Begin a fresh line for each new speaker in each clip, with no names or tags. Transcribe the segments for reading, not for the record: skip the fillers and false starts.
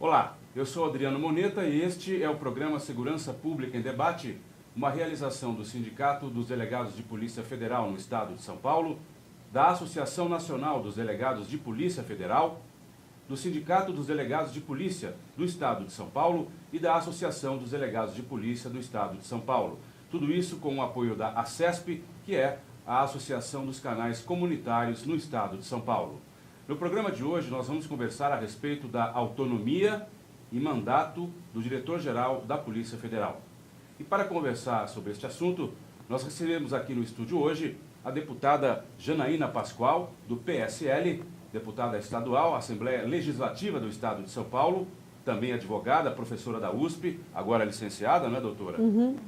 Olá, eu sou Adriano Moneta e este é o programa Segurança Pública em Debate, uma realização do Sindicato dos Delegados de Polícia Federal no Estado de São Paulo, da Associação Nacional dos Delegados de Polícia Federal, do Sindicato dos Delegados de Polícia do Estado de São Paulo e da Associação dos Delegados de Polícia do Estado de São Paulo. Tudo isso com o apoio da ACESP, que é a Associação dos Canais Comunitários no Estado de São Paulo. No programa de hoje, nós vamos conversar a respeito da autonomia e mandato do diretor-geral da Polícia Federal. E para conversar sobre este assunto, nós recebemos aqui no estúdio hoje a deputada Janaína Pascoal, do PSL, deputada estadual, Assembleia Legislativa do Estado de São Paulo, também advogada, professora da USP, agora licenciada, não é, doutora?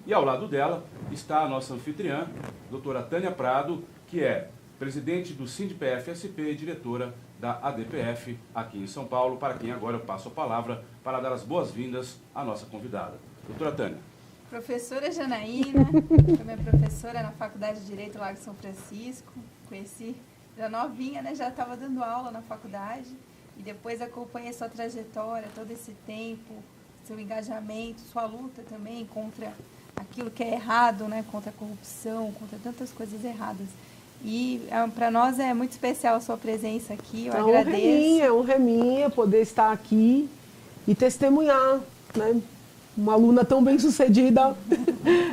E ao lado dela está a nossa anfitriã, doutora Tânia Prado, que é presidente do SINDPF-SP e diretora da ADPF aqui em São Paulo, para quem agora eu passo a palavra para dar as boas-vindas à nossa convidada. Doutora Tânia.
Professora Janaína, foi minha professora na Faculdade de Direito lá de São Francisco, conheci já novinha, né? Já estava dando aula na faculdade e depois acompanhei sua trajetória, todo esse tempo, seu engajamento, sua luta também contra aquilo que é errado, né? Contra a corrupção, contra tantas coisas erradas. E para nós é muito especial a sua presença aqui, eu agradeço.
É honra minha poder estar aqui e testemunhar, né? Uma aluna tão bem sucedida.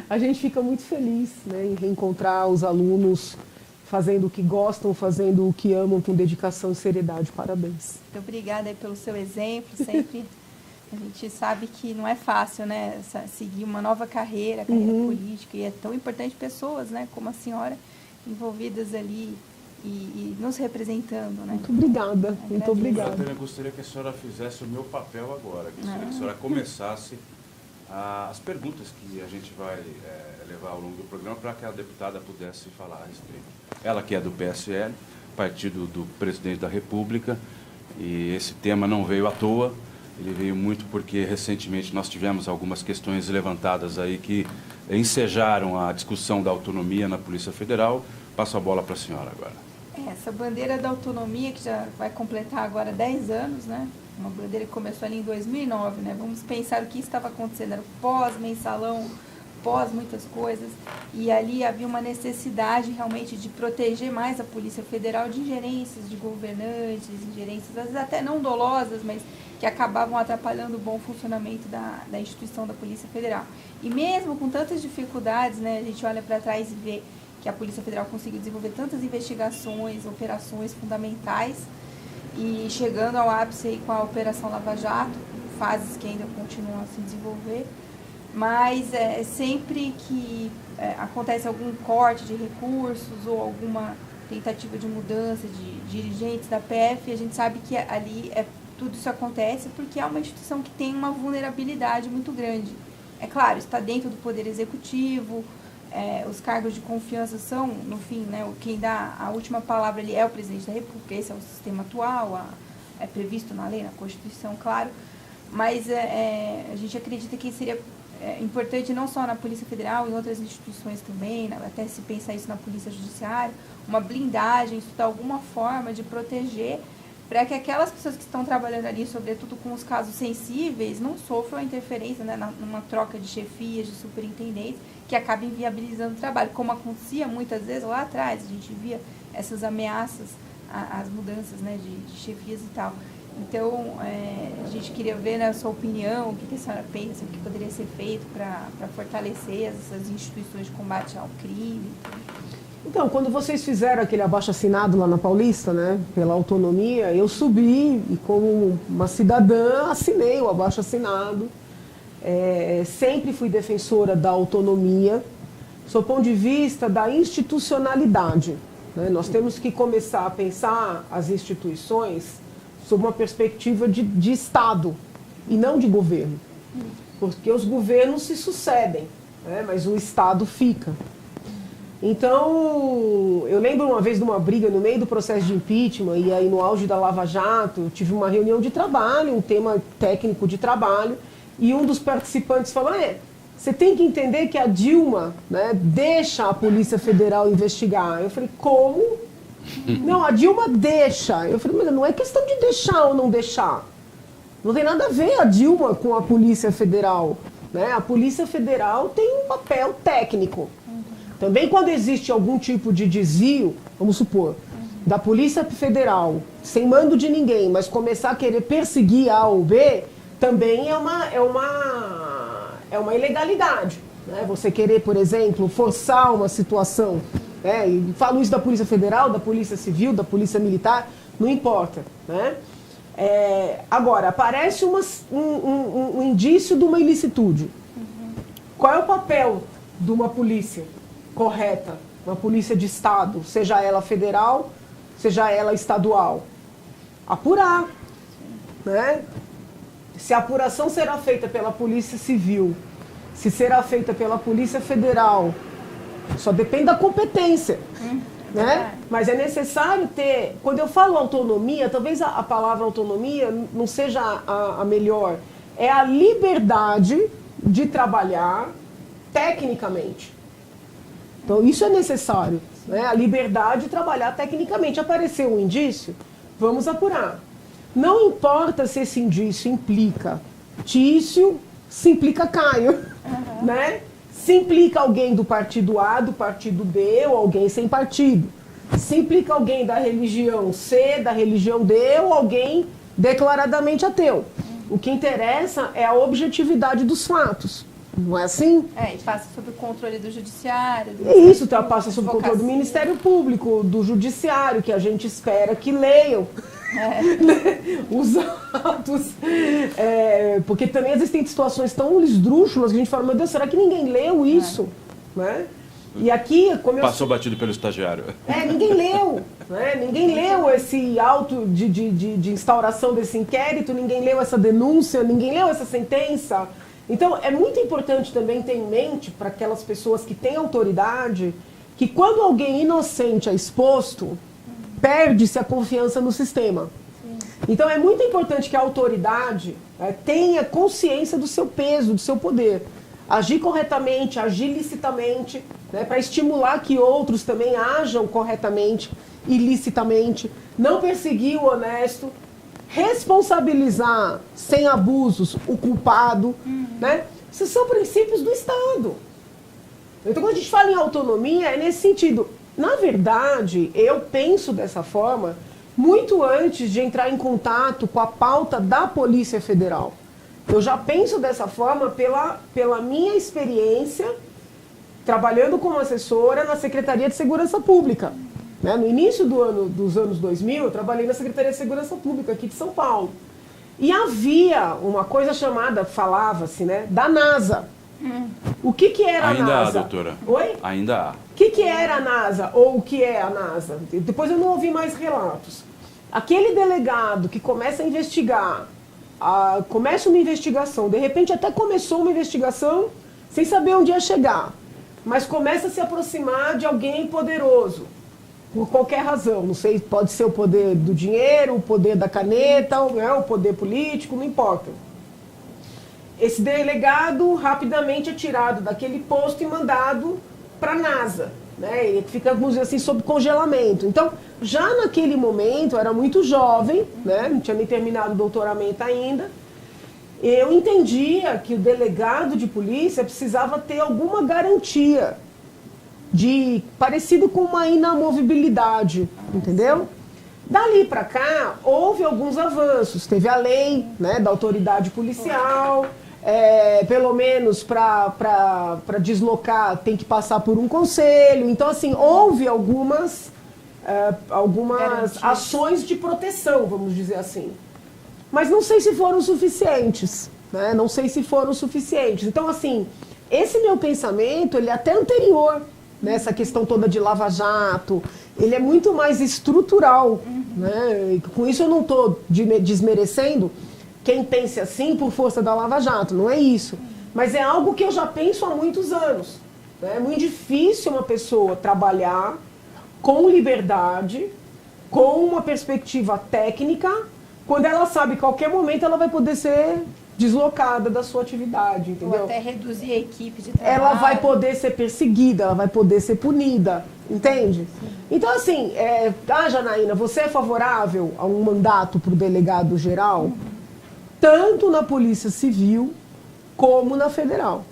A gente fica muito feliz, né, em reencontrar os alunos fazendo o que gostam, fazendo o que amam com dedicação e seriedade. Parabéns.
Muito obrigada aí pelo seu exemplo, sempre. A gente sabe que não é fácil, né, seguir uma nova carreira política, e é tão importante pessoas, né, como a senhora, envolvidas ali e nos representando, né?
Muito obrigada, muito obrigada.
Eu gostaria que a senhora fizesse o meu papel agora, que a senhora começasse as perguntas que a gente vai levar ao longo do programa para que a deputada pudesse falar a respeito. Ela que é do PSL, partido do presidente da República, e esse tema não veio à toa, ele veio muito porque recentemente nós tivemos algumas questões levantadas aí que ensejaram a discussão da autonomia na Polícia Federal. Passo a bola para a senhora agora.
Essa bandeira da autonomia, que já vai completar agora 10 anos, né? Uma bandeira que começou ali em 2009, né? Vamos pensar o que estava acontecendo, era pós-mensalão, pós muitas coisas, e ali havia uma necessidade realmente de proteger mais a Polícia Federal de ingerências de governantes, ingerências às vezes até não dolosas, mas que acabavam atrapalhando o bom funcionamento da instituição da Polícia Federal. E mesmo com tantas dificuldades, né, a gente olha para trás e vê que a Polícia Federal conseguiu desenvolver tantas investigações, operações fundamentais, e chegando ao ápice aí com a Operação Lava Jato, fases que ainda continuam a se desenvolver, mas sempre que acontece algum corte de recursos ou alguma tentativa de mudança de dirigentes da PF, a gente sabe que ali tudo isso acontece porque é uma instituição que tem uma vulnerabilidade muito grande. É claro, está dentro do Poder Executivo, os cargos de confiança são, no fim, né, quem dá a última palavra ali é o presidente da República, esse é o sistema atual, é previsto na lei, na Constituição, claro, mas a gente acredita que seria importante não só na Polícia Federal, em outras instituições também, até se pensar isso na Polícia Judiciária, uma blindagem, estudar alguma forma de proteger para que aquelas pessoas que estão trabalhando ali, sobretudo com os casos sensíveis, não sofram a interferência, né, numa troca de chefias, de superintendentes, que acabem viabilizando o trabalho, como acontecia muitas vezes lá atrás, a gente via essas ameaças às mudanças, né, de chefias e tal. Então, a gente queria ver, né, a sua opinião, o que a senhora pensa, o que poderia ser feito para fortalecer essas instituições de combate ao crime.
Então, quando vocês fizeram aquele abaixo-assinado lá na Paulista, né, pela autonomia, eu subi e, como uma cidadã, assinei o abaixo-assinado. Sempre fui defensora da autonomia, sob o ponto de vista da institucionalidade, né? Nós temos que começar a pensar as instituições sob uma perspectiva de Estado e não de governo, porque os governos se sucedem, né, mas o Estado fica. Então, eu lembro uma vez de uma briga no meio do processo de impeachment, e aí no auge da Lava Jato, eu tive uma reunião de trabalho, um tema técnico de trabalho, e um dos participantes falou, você tem que entender que a Dilma, né, deixa a Polícia Federal investigar. Eu falei, como? Não, a Dilma deixa. Eu falei, mas não é questão de deixar ou não deixar. Não tem nada a ver a Dilma com a Polícia Federal, né? A Polícia Federal tem um papel técnico. Também quando existe algum tipo de desvio, vamos supor, da Polícia Federal, sem mando de ninguém, mas começar a querer perseguir A ou B, também é uma ilegalidade, né? Você querer, por exemplo, forçar uma situação, né? E falo isso da Polícia Federal, da Polícia Civil, da Polícia Militar, não importa, né? Agora, aparece um indício de uma ilicitude. Qual é o papel de uma polícia correta, uma polícia de Estado, seja ela federal, seja ela estadual? Apurar, né? Se a apuração será feita pela Polícia Civil, se será feita pela Polícia Federal, só depende da competência, né? Mas é necessário ter, quando eu falo autonomia, talvez a palavra autonomia não seja a melhor, é a liberdade de trabalhar tecnicamente. Então isso é necessário, né? A liberdade de trabalhar tecnicamente. Apareceu um indício, vamos apurar. Não importa se esse indício implica Tício, se implica Caio, né? Se implica alguém do partido A, do partido B, ou alguém sem partido. Se implica alguém da religião C, da religião D, ou alguém declaradamente ateu. O que interessa é a objetividade dos fatos. Não é assim?
E passa sob o controle do judiciário.
Isso, passa sob o controle do Ministério Público, do judiciário, que a gente espera que leiam os autos. Porque também existem situações tão esdrúxulas que a gente fala, meu Deus, será que ninguém leu isso? Né? E aqui, como
Passou batido pelo estagiário.
Ninguém leu. Né? Ninguém leu esse auto de instauração desse inquérito, ninguém leu essa denúncia, ninguém leu essa sentença. Então, é muito importante também ter em mente, para aquelas pessoas que têm autoridade, que quando alguém inocente é exposto, perde-se a confiança no sistema. Então, é muito importante que a autoridade tenha consciência do seu peso, do seu poder. Agir corretamente, agir licitamente, né, para estimular que outros também ajam corretamente e licitamente, não perseguir o honesto, responsabilizar sem abusos o culpado, né? Esses são princípios do Estado. Então, quando a gente fala em autonomia, é nesse sentido. Na verdade, eu penso dessa forma muito antes de entrar em contato com a pauta da Polícia Federal. Eu já penso dessa forma pela minha experiência trabalhando como assessora na Secretaria de Segurança Pública. Né? No início dos anos 2000, eu trabalhei na Secretaria de Segurança Pública aqui de São Paulo. E havia uma coisa chamada, falava-se, né, da NASA. O que era a NASA?
Ainda há, doutora.
Oi?
Ainda há.
O que era a NASA ou o que é a NASA? Depois eu não ouvi mais relatos. Aquele delegado que começa a investigar, começa uma investigação, de repente até começou uma investigação sem saber onde ia chegar, mas começa a se aproximar de alguém poderoso, por qualquer razão. Não sei, pode ser o poder do dinheiro, o poder da caneta, o poder político, não importa. Esse delegado rapidamente é tirado daquele posto e mandado para a NASA. Né? Ele fica, vamos dizer assim, sob congelamento. Então, já naquele momento, eu era muito jovem, né? Não tinha nem terminado o doutoramento ainda. Eu entendia que o delegado de polícia precisava ter alguma garantia, parecido com uma inamovibilidade, entendeu? Dali para cá, houve alguns avanços. Teve a lei, né, da autoridade policial. Pelo menos para deslocar tem que passar por um conselho. Então, assim, houve algumas ações de proteção, vamos dizer assim. Mas não sei se foram suficientes, né? Não sei se foram suficientes. Então, assim, esse meu pensamento, ele é até anterior, né? Essa questão toda de Lava Jato, ele é muito mais estrutural, né? Com isso eu não estou desmerecendo quem pense assim por força da Lava Jato, não é isso. Mas é algo que eu já penso há muitos anos. Né? É muito difícil uma pessoa trabalhar com liberdade, com uma perspectiva técnica, quando ela sabe que a qualquer momento ela vai poder ser deslocada da sua atividade, entendeu?
Ou até reduzir a equipe de trabalho.
Ela vai poder ser perseguida, ela vai poder ser punida, entende? Sim. Então, assim, Janaína, você é favorável a um mandato para o delegado geral? tanto na Polícia Civil como na Federal.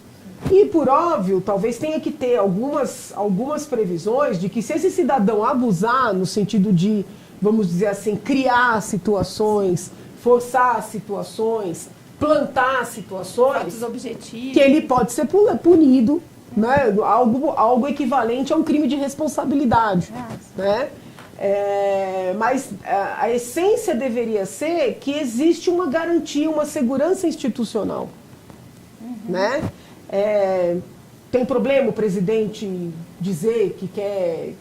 E, por óbvio, talvez tenha que ter algumas previsões de que se esse cidadão abusar, no sentido de, vamos dizer assim, criar situações, forçar situações, plantar situações,
objetivos,
que ele pode ser punido, né? Algo equivalente a um crime de responsabilidade. Né? Mas a essência deveria ser que existe uma garantia, uma segurança institucional. Né? Tem problema o presidente dizer que quer,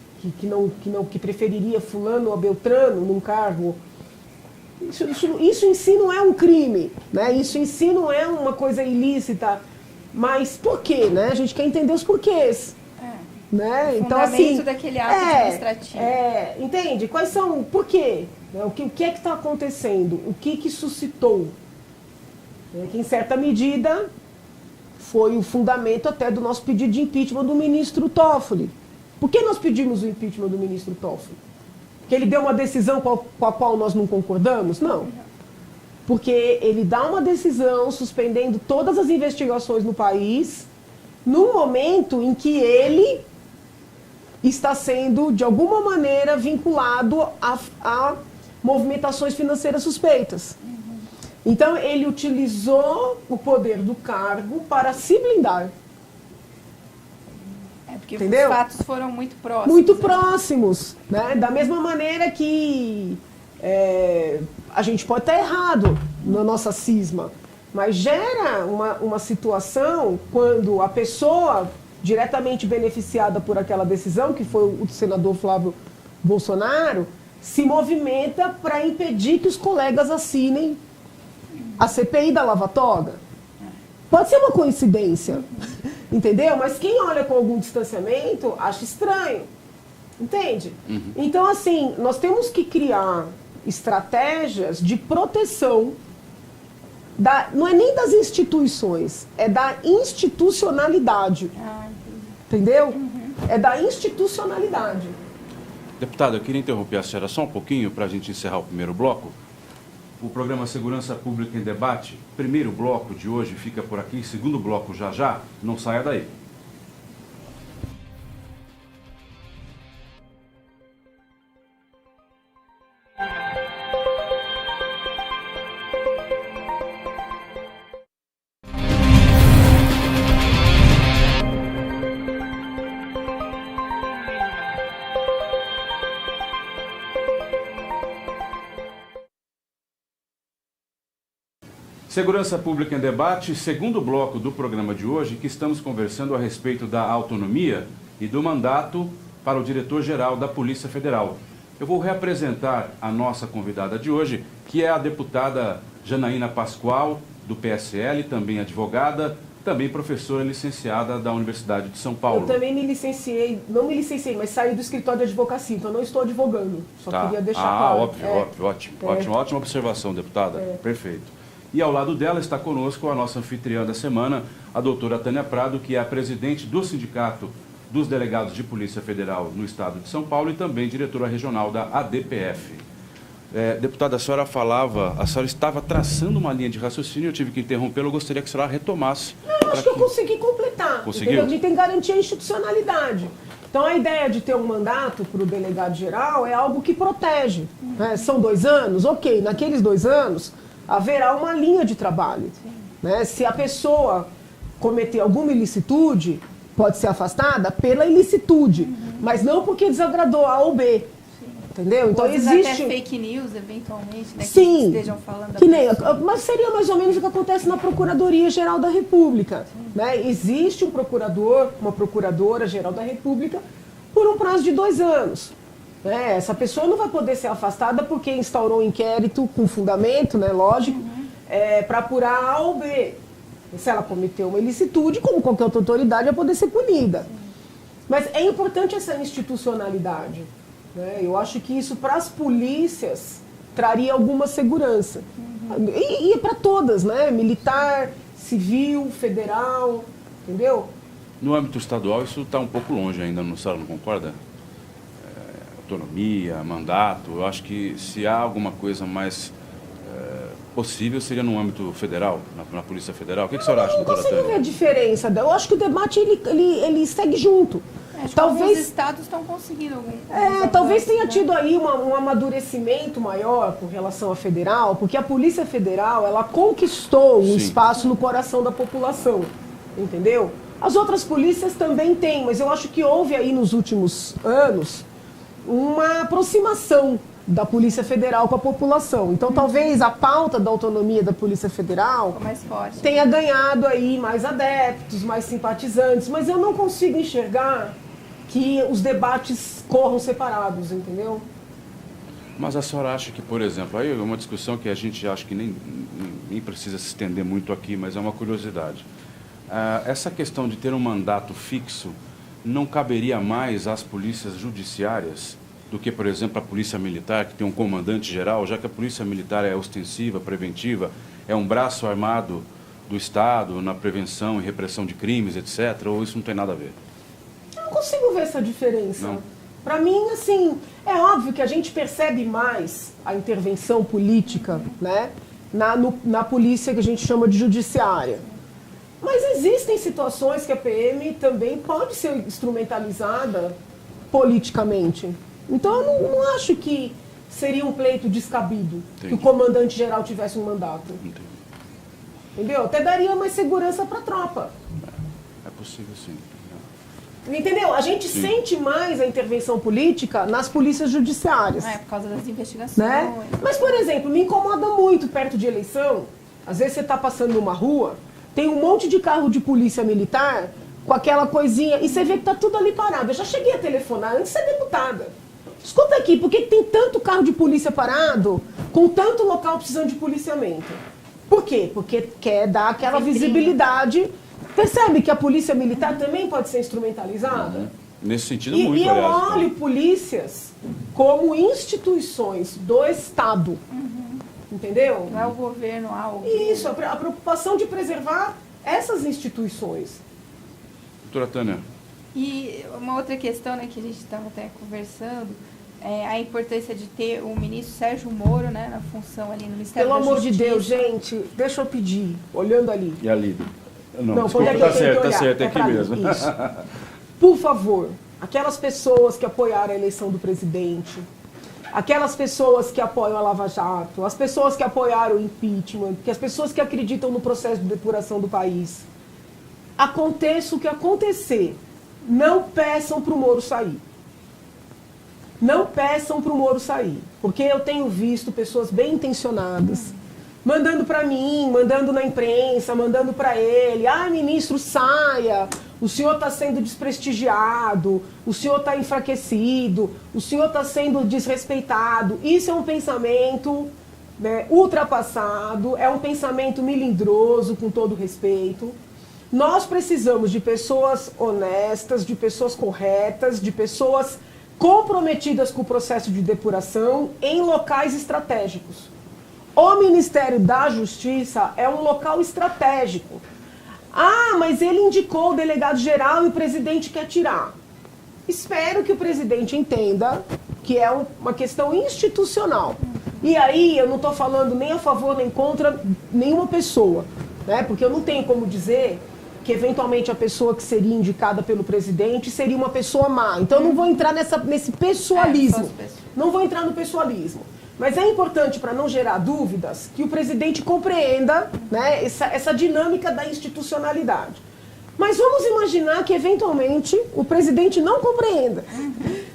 que preferiria fulano ou beltrano num cargo? Isso em si não é um crime, né? Isso em si não é uma coisa ilícita, mas por quê, né? A gente quer entender os porquês. Né?
Então, assim, daquele ato administrativo.
Entende? Quais são, por quê? O que é que está acontecendo? O que suscitou? Que em certa medida foi o fundamento até do nosso pedido de impeachment do ministro Toffoli. Por que nós pedimos o impeachment do ministro Toffoli? Porque ele deu uma decisão com a qual nós não concordamos? Não. Porque ele dá uma decisão suspendendo todas as investigações no país num momento em que ele está sendo, de alguma maneira, vinculado a movimentações financeiras suspeitas. Então, ele utilizou o poder do cargo para se blindar.
Porque
entendeu?
Os fatos foram muito próximos.
Muito próximos. Né? Da mesma maneira que a gente pode estar errado na nossa cisma, mas gera uma situação quando a pessoa diretamente beneficiada por aquela decisão, que foi o senador Flávio Bolsonaro, se movimenta para impedir que os colegas assinem a CPI da Lava Toga. Pode ser uma coincidência, entendeu? Mas quem olha com algum distanciamento acha estranho, entende? Então, assim, nós temos que criar estratégias de proteção não é nem das instituições, é da institucionalidade. Entendeu? É da institucionalidade.
Deputada, eu queria interromper a senhora só um pouquinho para a gente encerrar o primeiro bloco. O programa Segurança Pública em Debate, primeiro bloco de hoje fica por aqui, segundo bloco já, não saia daí. Segurança Pública em Debate, segundo bloco do programa de hoje, que estamos conversando a respeito da autonomia e do mandato para o diretor-geral da Polícia Federal. Eu vou reapresentar a nossa convidada de hoje, que é a deputada Janaína Pascoal, do PSL, também advogada, também professora licenciada da Universidade de São Paulo.
Eu também me licenciei, não me licenciei, mas saí do escritório de advocacia, então não estou advogando. Só queria deixar claro.
Ótimo. Ótima observação, deputada. Perfeito. E ao lado dela está conosco a nossa anfitriã da semana, a doutora Tânia Prado, que é a presidente do Sindicato dos Delegados de Polícia Federal no Estado de São Paulo e também diretora regional da ADPF. Deputada, a senhora estava traçando uma linha de raciocínio, eu tive que interrompê-la, eu gostaria que a senhora retomasse.
Não, acho que eu consegui completar.
Conseguiu?
A gente tem que garantir a institucionalidade. Então, a ideia de ter um mandato para o delegado-geral é algo que protege. Né? São 2 anos? Ok, naqueles 2 anos haverá uma linha de trabalho. Né? Se a pessoa cometer alguma ilicitude, pode ser afastada pela ilicitude, mas não porque desagradou A ou B. Entendeu? Então existe
até fake news, eventualmente, né?
Sim,
que estejam falando
mas seria mais ou menos o que acontece na Procuradoria-Geral da República. Né? Existe um procurador, uma procuradora-geral da República por um prazo de 2 anos. Essa pessoa não vai poder ser afastada porque instaurou um inquérito com fundamento, né, lógico, para apurar A ou B. Se ela cometeu uma ilicitude, como qualquer outra autoridade, vai poder ser punida. Mas é importante essa institucionalidade. Né? Eu acho que isso, para as polícias, traria alguma segurança. E para todas, né? Militar, civil, federal, entendeu?
No âmbito estadual, isso está um pouco longe ainda, a senhora não concorda? Autonomia, mandato, eu acho que se há alguma coisa mais possível seria no âmbito federal, na Polícia Federal. O que o senhor acha, doutora Tânia?
Eu não consigo ver a diferença. Eu acho que o debate ele segue junto.
Acho que alguns estados estão conseguindo algum.
Talvez tenha tido aí um amadurecimento maior com relação à federal, porque a Polícia Federal ela conquistou um espaço no coração da população, entendeu? As outras polícias também têm, mas eu acho que houve aí nos últimos anos uma aproximação da Polícia Federal com a população. Então, talvez a pauta da autonomia da Polícia Federal
mais forte,
tenha ganhado aí mais adeptos, mais simpatizantes, mas eu não consigo enxergar que os debates corram separados, entendeu?
Mas a senhora acha que, por exemplo, aí é uma discussão que a gente acha que nem precisa se estender muito aqui, mas é uma curiosidade. Essa questão de ter um mandato fixo não caberia mais às polícias judiciárias do que, por exemplo, a Polícia Militar, que tem um comandante geral, já que a Polícia Militar é ostensiva, preventiva, é um braço armado do Estado na prevenção e repressão de crimes, etc., ou isso não tem nada a ver?
Eu não consigo ver essa diferença. Para mim, assim, é óbvio que a gente percebe mais a intervenção política, né, na polícia que a gente chama de judiciária. Mas existem situações que a PM também pode ser instrumentalizada politicamente. Então eu não acho que seria um pleito descabido. Entendi. Que o comandante-geral tivesse um mandato. Entendi. Entendeu? Até daria mais segurança para a tropa.
É possível, sim.
Entendeu? A gente sente mais a intervenção política nas polícias judiciárias.
Por causa das investigações.
Né? Mas, por exemplo, me incomoda muito perto de eleição. Às vezes você está passando numa rua, tem um monte de carro de polícia militar com aquela coisinha, e você vê que está tudo ali parado. Eu já cheguei a telefonar antes de ser deputada. Escuta aqui, por que tem tanto carro de polícia parado, com tanto local precisando de policiamento? Por quê? Porque quer dar aquela visibilidade. Percebe que a polícia militar também pode ser instrumentalizada?
Nesse sentido, muito,
E eu olho polícias como instituições do Estado. Entendeu?
Não é o governo algo.
Isso, a preocupação de preservar essas instituições.
Doutora Tânia.
E uma outra questão, né, que a gente estava até conversando, é a importância de ter o ministro Sérgio Moro, né, na função ali no Ministério da Justiça.
Pelo amor de Deus, gente, deixa eu pedir, olhando ali.
E a Lídia?
Não, desculpa,
tá certo, é aqui mesmo.
Isso. Por favor, aquelas pessoas que apoiaram a eleição do presidente, aquelas pessoas que apoiam a Lava Jato, as pessoas que apoiaram o impeachment, as pessoas que acreditam no processo de depuração do país, aconteça o que acontecer, não peçam para o Moro sair. Não peçam para o Moro sair, porque eu tenho visto pessoas bem intencionadas mandando para mim, mandando na imprensa, mandando para ele, ministro, saia, o senhor está sendo desprestigiado, o senhor está enfraquecido, o senhor está sendo desrespeitado. Isso é um pensamento, né, ultrapassado, é um pensamento melindroso, com todo respeito. Nós precisamos de pessoas honestas, de pessoas corretas, de pessoas comprometidas com o processo de depuração em locais estratégicos. O Ministério da Justiça é um local estratégico. Mas ele indicou o delegado-geral e o presidente quer tirar. Espero que o presidente entenda que é uma questão institucional. E aí eu não estou falando nem a favor nem contra nenhuma pessoa, né? Porque eu não tenho como dizer que eventualmente a pessoa que seria indicada pelo presidente seria uma pessoa má. Então eu não vou entrar nesse pessoalismo. Não vou entrar no pessoalismo. Mas é importante, para não gerar dúvidas, que o presidente compreenda, né, essa dinâmica da institucionalidade. Mas vamos imaginar que, eventualmente, o presidente não compreenda.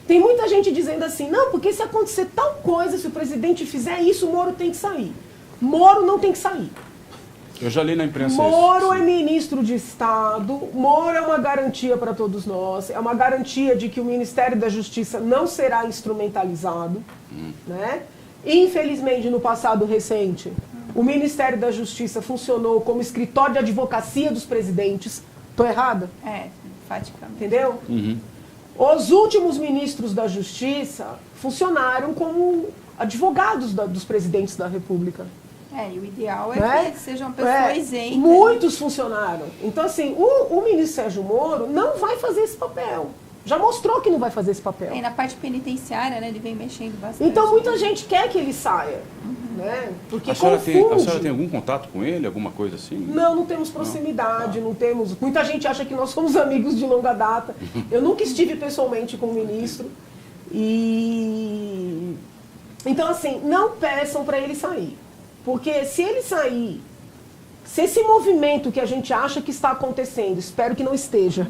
Tem muita gente dizendo assim, não, porque se acontecer tal coisa, se o presidente fizer isso, o Moro tem que sair. Moro não tem que sair.
Eu já li na imprensa isso.
Moro é ministro de Estado, Moro é uma garantia para todos nós, é uma garantia de que o Ministério da Justiça não será instrumentalizado, né? Infelizmente, no passado recente, o Ministério da Justiça funcionou como escritório de advocacia dos presidentes. Estou errada?
Praticamente.
Entendeu? Os últimos ministros da Justiça funcionaram como advogados dos presidentes da República.
E o ideal é que seja uma pessoa isenta.
Muitos funcionaram. Então, assim, o ministro Sérgio Moro não vai fazer esse papel. Já mostrou que não vai fazer esse papel.
E na parte penitenciária, né, ele vem mexendo bastante.
Então muita gente quer que ele saia, né? Porque
A senhora
confunde.
tem algum contato com ele, alguma coisa assim?
Não temos proximidade, não temos. Muita gente acha que nós somos amigos de longa data. Eu nunca estive pessoalmente com o ministro. E então assim, não peçam para ele sair. Porque se ele sair, se esse movimento que a gente acha que está acontecendo, espero que não esteja,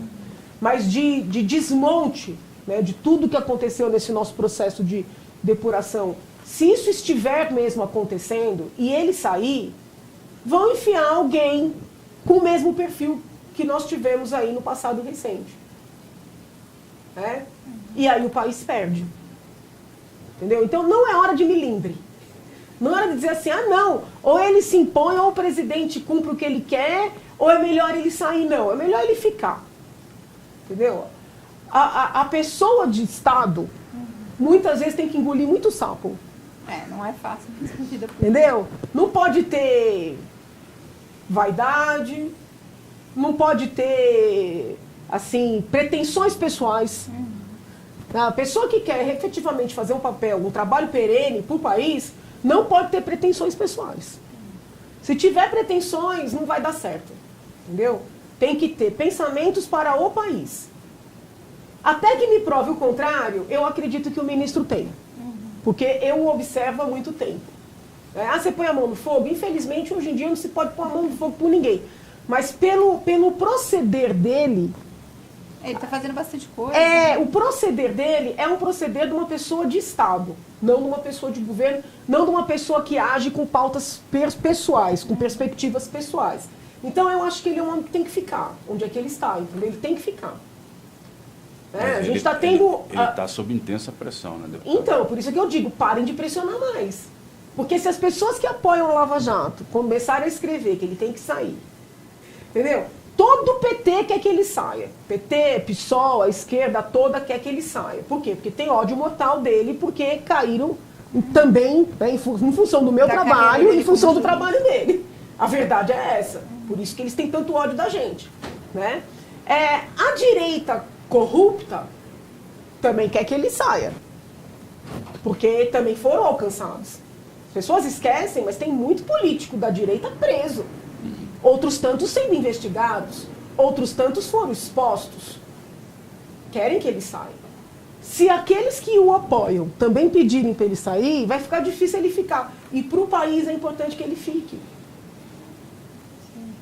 mas de desmonte, né, de tudo que aconteceu nesse nosso processo de depuração, se isso estiver mesmo acontecendo e ele sair, vão enfiar alguém com o mesmo perfil que nós tivemos aí no passado recente. Né? E aí o país perde. Entendeu? Então não é hora de milindre. Não é hora de dizer assim, não, ou ele se impõe, ou o presidente cumpre o que ele quer, ou é melhor ele sair. Não, é melhor ele ficar. Entendeu? A pessoa de Estado, muitas vezes tem que engolir muito sapo.
Não é fácil.
Entendeu? Não pode ter vaidade, não pode ter, assim, pretensões pessoais. A pessoa que quer efetivamente fazer um papel, um trabalho perene para o país, não pode ter pretensões pessoais. Se tiver pretensões, não vai dar certo. Entendeu? Tem que ter pensamentos para o país. Até que me prove o contrário, eu acredito que o ministro tem. Porque eu o observo há muito tempo. Você põe a mão no fogo? Infelizmente, hoje em dia não se pode pôr a mão no fogo por ninguém. Mas pelo proceder dele...
Ele está fazendo bastante coisa. Né?
O proceder dele é um proceder de uma pessoa de Estado, não de uma pessoa de governo, não de uma pessoa que age com pautas pessoais, com perspectivas pessoais. Então eu acho que ele é um homem que tem que ficar, onde é que ele está, entendeu? Ele tem que ficar. A gente está tendo...
Ele está sob intensa pressão, né, deputado?
Então, por isso que eu digo, parem de pressionar mais. Porque se as pessoas que apoiam o Lava Jato começarem a escrever que ele tem que sair, entendeu? Todo o PT quer que ele saia. PT, PSOL, a esquerda toda quer que ele saia. Por quê? Porque tem ódio mortal dele, porque caíram também, né, em função do meu trabalho e em função do trabalho dele. A verdade é essa. Por isso que eles têm tanto ódio da gente. Né? A direita corrupta também quer que ele saia. Porque também foram alcançados. As pessoas esquecem, mas tem muito político da direita preso. Outros tantos sendo investigados, outros tantos foram expostos. Querem que ele saia. Se aqueles que o apoiam também pedirem para ele sair, vai ficar difícil ele ficar. E para o país é importante que ele fique.
Sim.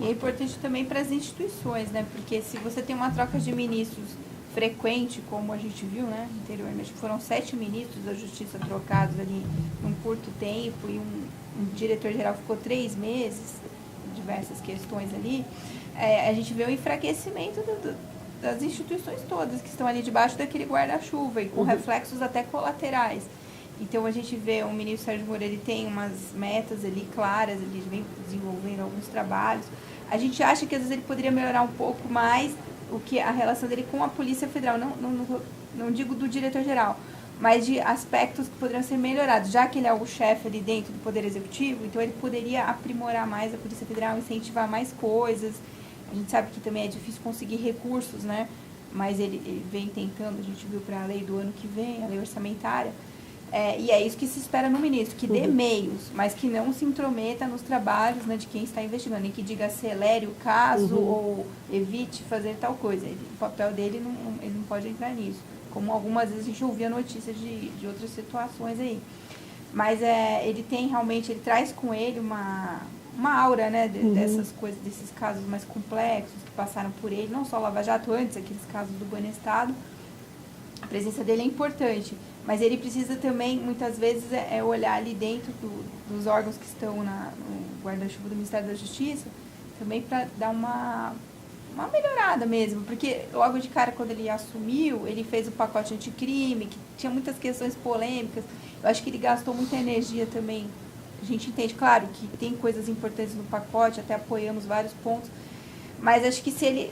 E é importante também para as instituições, né? Porque se você tem uma troca de ministros frequente, como a gente viu, né, anteriormente, foram 7 ministros da Justiça trocados ali em um curto tempo e um diretor-geral ficou 3 meses, diversas questões ali, a gente vê o enfraquecimento das instituições todas que estão ali debaixo daquele guarda-chuva e com reflexos até colaterais. Então a gente vê o ministro Sérgio Moro, ele tem umas metas ali claras, ele vem desenvolvendo alguns trabalhos. A gente acha que às vezes ele poderia melhorar um pouco mais a relação dele com a Polícia Federal, não digo do diretor-geral, mas de aspectos que poderiam ser melhorados, já que ele é o chefe ali dentro do Poder Executivo, então ele poderia aprimorar mais a Polícia Federal, incentivar mais coisas. A gente sabe que também é difícil conseguir recursos, né? Mas ele vem tentando, a gente viu para a lei do ano que vem, a lei orçamentária, e é isso que se espera no ministro, que dê meios, mas que não se intrometa nos trabalhos, né, de quem está investigando, nem que diga acelere o caso ou evite fazer tal coisa. O papel dele, ele não pode entrar nisso. Como algumas vezes a gente ouvia notícias de outras situações aí. Mas ele tem realmente, ele traz com ele uma aura, né, dessas coisas, desses casos mais complexos que passaram por ele, não só o Lava Jato, antes, aqueles casos do Banestado. A presença dele é importante, mas ele precisa também, muitas vezes, olhar ali dentro dos órgãos que estão no guarda-chuva do Ministério da Justiça, também para dar uma melhorada mesmo, porque logo de cara, quando ele assumiu, ele fez o pacote anticrime, que tinha muitas questões polêmicas. Eu acho que ele gastou muita energia também. A gente entende, claro, que tem coisas importantes no pacote, até apoiamos vários pontos, mas acho que se ele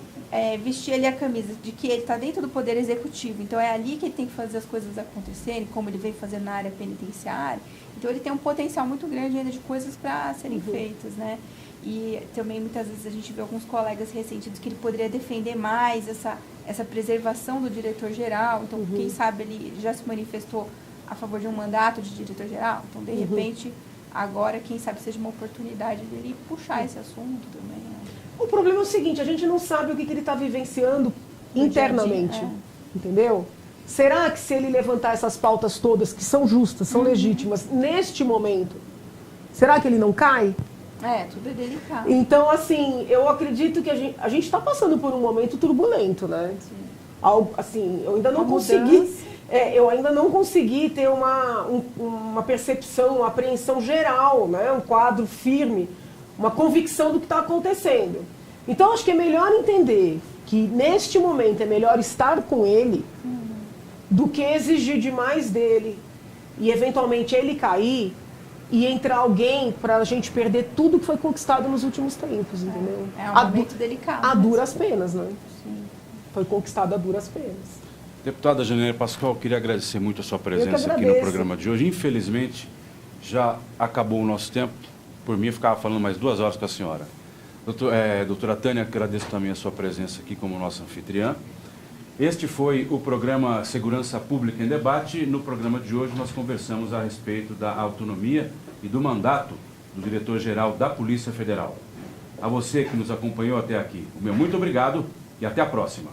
vestir ali a camisa de que ele está dentro do Poder Executivo, então é ali que ele tem que fazer as coisas acontecerem, como ele veio fazendo na área penitenciária, então ele tem um potencial muito grande ainda de coisas para serem feitas, né? E também muitas vezes a gente vê alguns colegas ressentidos que ele poderia defender mais essa preservação do diretor-geral. Então, quem sabe ele já se manifestou a favor de um mandato de diretor-geral. Então, de repente, agora, quem sabe seja uma oportunidade dele puxar esse assunto também. Né?
O problema é o seguinte, a gente não sabe o que ele está vivenciando internamente, entendeu? Será que se ele levantar essas pautas todas, que são justas, são legítimas, neste momento, será que ele não cai?
Tudo é delicado.
Então, assim, eu acredito que a gente está passando por um momento turbulento, né?
Sim.
Algo, assim, eu ainda não consegui... eu ainda não consegui ter uma percepção, uma apreensão geral, né? Um quadro firme, uma convicção do que está acontecendo. Então, acho que é melhor entender que, neste momento, é melhor estar com ele do que exigir demais dele e, eventualmente, ele cair e entrar alguém para a gente perder tudo que foi conquistado nos últimos tempos, entendeu?
É um momento delicado.
A duras penas, né?
Sim.
Foi conquistado a duras penas.
Deputada Janaína Pascoal, queria agradecer muito a sua presença aqui no programa de hoje. Infelizmente, já acabou o nosso tempo. Por mim, eu ficava falando mais 2 horas com a senhora. Doutora Tânia, agradeço também a sua presença aqui como nossa anfitriã. Este foi o programa Segurança Pública em Debate. No programa de hoje, nós conversamos a respeito da autonomia e do mandato do diretor-geral da Polícia Federal. A você que nos acompanhou até aqui, o meu muito obrigado e até a próxima.